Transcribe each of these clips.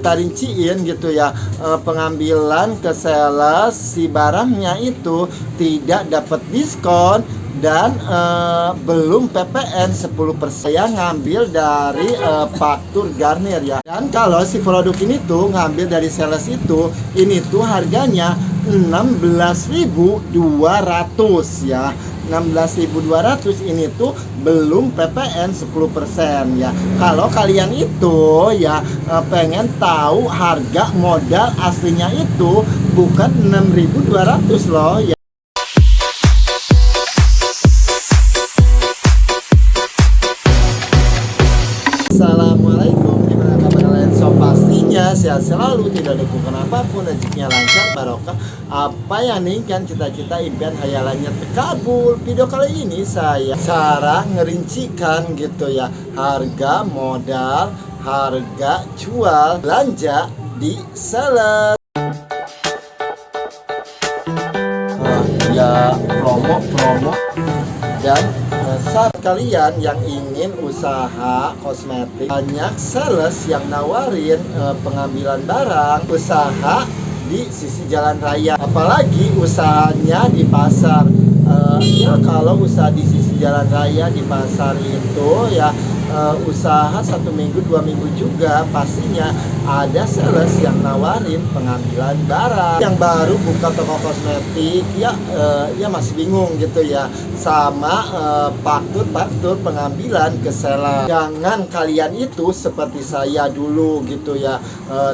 kita rinciin gitu ya, pengambilan ke sales si barangnya itu tidak dapat diskon dan belum PPN 10%. Saya ngambil dari Faktur Garnier ya. Dan kalau si produk ini tuh ngambil dari sales itu, ini tuh harganya 16.200 ya. 16.200 ini tuh belum PPN 10% ya. Kalau kalian itu ya pengen tahu harga modal aslinya itu bukan 6.200 loh ya. Assalamualaikum, gimana kabar kalian? So pastinya sehat selalu, tidak ada kekurangan apapun, rezekinya lancar, barokah. Apa yang diinginkan, cita-cita, impian, hayalannya terkabul. Video kali ini saya cara ngerincikan gitu ya, harga modal, harga jual, belanja di sales. Ya promo dan saat kalian yang ingin usaha kosmetik, banyak sales yang nawarin pengambilan barang usaha di sisi jalan raya, apalagi usahanya di pasar. Ya kalau usaha di sisi jalan raya di pasar itu ya usaha 1 minggu 2 minggu juga pastinya ada sales yang nawarin pengambilan barang. Yang baru buka toko kosmetik ya masih bingung gitu ya sama faktur pengambilan ke sales. Jangan kalian itu seperti saya dulu gitu ya,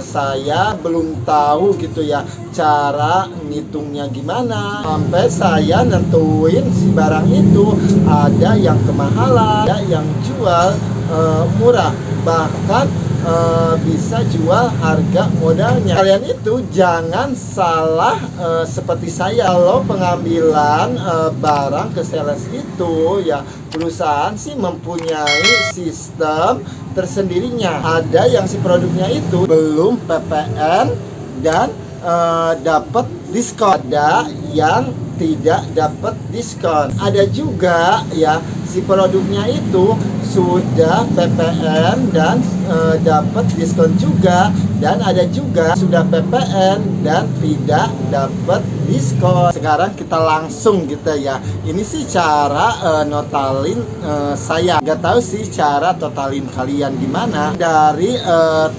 saya belum tahu gitu ya cara ngitungnya gimana, sampai saya nentuin si barang itu ada yang kemahalan, ada yang jual murah, bahkan bisa jual harga modalnya. Kalian itu jangan salah seperti saya. Kalau pengambilan barang ke sales itu ya perusahaan sih mempunyai sistem tersendirinya. Ada yang si produknya itu belum PPN dan dapat diskon, ada yang tidak dapat diskon, ada juga ya si produknya itu sudah PPN dan dapat diskon juga, dan ada juga sudah PPN dan tidak dapat diskon. Sekarang kita langsung gitu ya, ini sih cara notalin saya, nggak tahu sih cara totalin kalian gimana. Dari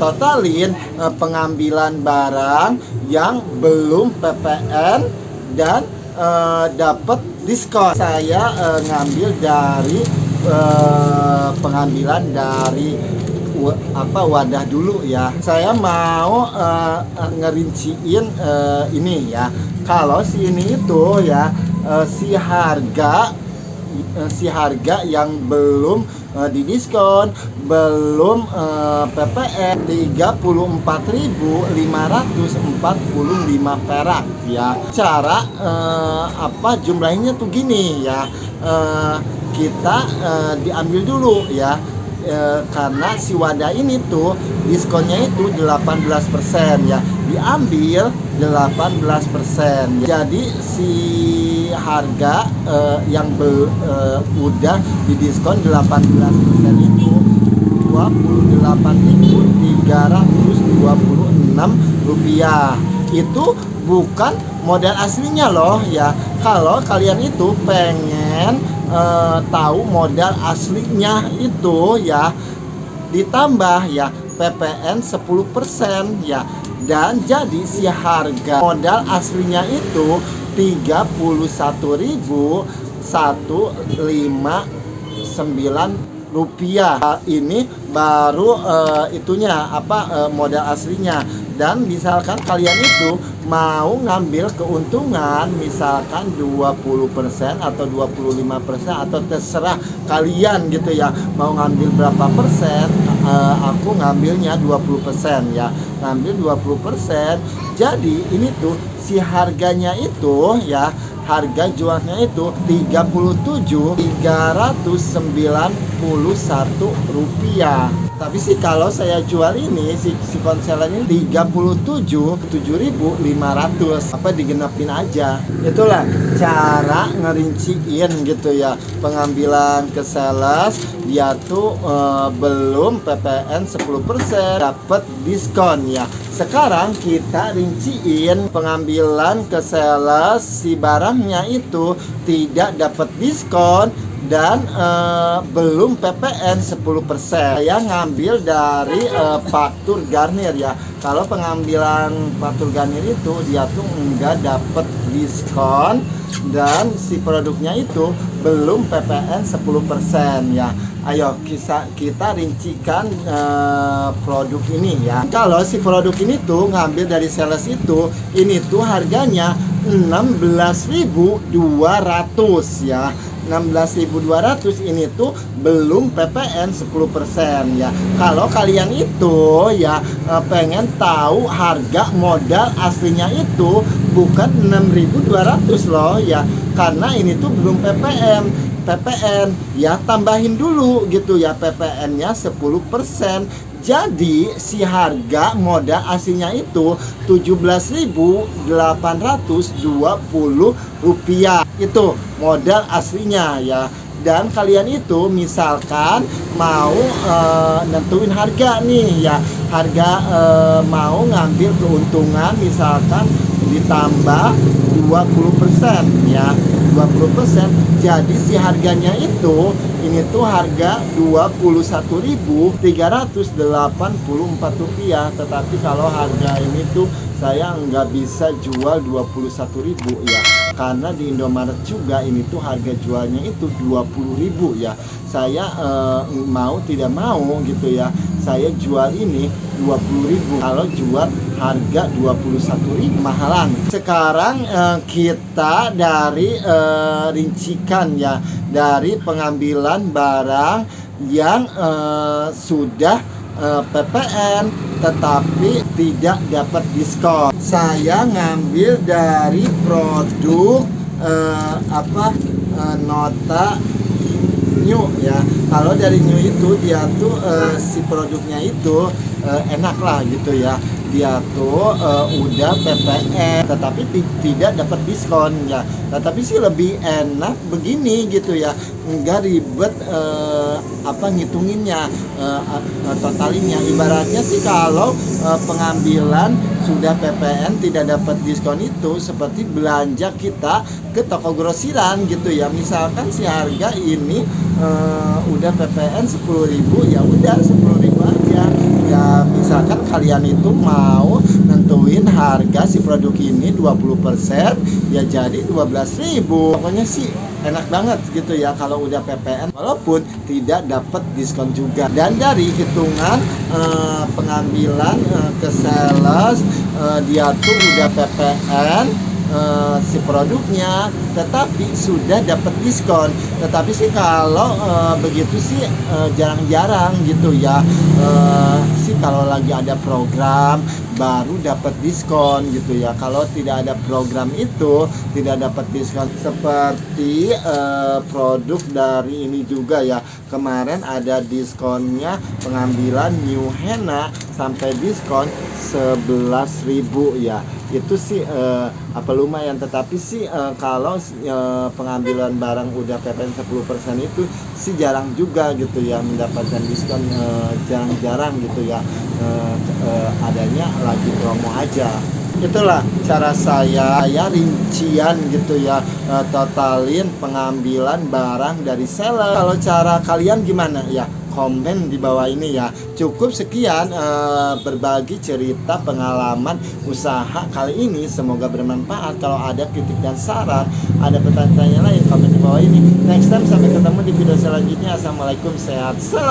totalin pengambilan barang yang belum PPN dan dapat diskon, saya ngambil dari pengambilan dari wadah dulu ya. Saya mau ngerinciin ini ya. Kalau si ini itu ya si harga yang belum didiskon, belum PPN, 34.545 perak ya. Cara jumlahnya tuh gini ya, kita diambil dulu ya, karena si wadah ini tuh diskonnya itu 18% ya, diambil 18%. Jadi si harga yang udah didiskon 18% itu Rp28.326. Itu bukan modal aslinya loh ya. Kalau kalian itu pengen tahu modal aslinya itu ya, ditambah ya PPN 10% ya, dan jadi si harga modal aslinya itu Rp31.159. Ini baru modal aslinya. Dan misalkan kalian itu mau ngambil keuntungan misalkan 20% atau 25% atau terserah kalian gitu ya, mau ngambil berapa persen, aku ngambilnya 20% ya, ngambil 20%. Jadi ini tuh si harganya itu ya, harga jualnya itu 37.309 Rp21. Tapi sih kalau saya jual ini si konseler ini 37.7.500, apa digenapin aja. Itulah cara ngerinciin gitu ya pengambilan ke sales. Dia tuh belum PPN 10% dapat diskon ya. Sekarang kita rinciin pengambilan ke sales, si barangnya itu tidak dapat diskon dan belum PPN 10%. Saya ngambil dari faktur Garnier ya. Kalau pengambilan faktur Garnier itu dia tuh enggak dapat diskon dan si produknya itu belum PPN 10% ya. Ayo kita rincikan produk ini ya. Kalau si produk ini tuh ngambil dari sales itu, ini tuh harganya 16.200 ya. 16.200 ini tuh belum PPN 10% ya. Kalau kalian itu ya pengen tahu harga modal aslinya itu bukan 6.200 loh ya, karena ini tuh belum PPN ya, tambahin dulu gitu ya PPN-nya 10%. Jadi si harga modal aslinya itu Rp17.820. Itu modal aslinya ya. Dan kalian itu misalkan mau nentuin harga nih ya, harga mau ngambil keuntungan misalkan ditambah 20% ya, 20%. Jadi si harganya itu ini tuh harga Rp21.384. Tetapi kalau harga ini tuh saya nggak bisa jual 21.000 ya, karena di Indomaret juga ini tuh harga jualnya itu 20.000 ya. Saya mau tidak mau gitu ya, saya jual ini 20.000. Kalau jual harga 21.000 mahalan. Sekarang kita dari rincikan ya, dari pengambilan barang yang sudah PPN tetapi tidak dapat diskon. Saya ngambil dari produk Nota New ya. Kalau dari New itu dia tuh si produknya itu enak lah gitu ya. Dia tuh udah PPN tetapi tidak dapat diskon ya. Tetapi sih lebih enak begini gitu ya, enggak ribet ngitunginnya, totalinnya. Ibaratnya sih kalau pengambilan sudah PPN tidak dapat diskon itu seperti belanja kita ke toko grosiran gitu ya. Misalkan si harga ini udah PPN 10.000, ya udah 10.000 aja ya. Misalkan kalian itu mau nentuin harga si produk ini 20%, ya jadi 12.000. Pokoknya sih enak banget gitu ya kalau udah PPN walaupun tidak dapat diskon juga. Dan dari hitungan pengambilan ke sales, dia tuh udah PPN si produknya tetapi sudah dapat diskon. Tetapi sih kalau begitu sih jarang-jarang gitu ya. Sih kalau lagi ada program baru dapat diskon gitu ya. Kalau tidak ada program itu tidak dapat diskon. Seperti produk dari ini juga ya, kemarin ada diskonnya pengambilan New Henna sampai diskon 11.000 ya. Itu sih lumayan. Tetapi sih kalau pengambilan barang udah PPN 10% itu sih jarang juga gitu ya mendapatkan diskon, jarang-jarang gitu ya. Adanya lagi promo aja. Itulah cara saya rincian gitu ya, totalin pengambilan barang dari seller. Kalau cara kalian gimana ya? Komen di bawah ini ya. Cukup sekian berbagi cerita pengalaman usaha kali ini, semoga bermanfaat. Kalau ada kritik dan saran, ada pertanyaan lain, komen di bawah ini. Next time sampai ketemu di video selanjutnya. Assalamualaikum, sehat selalu.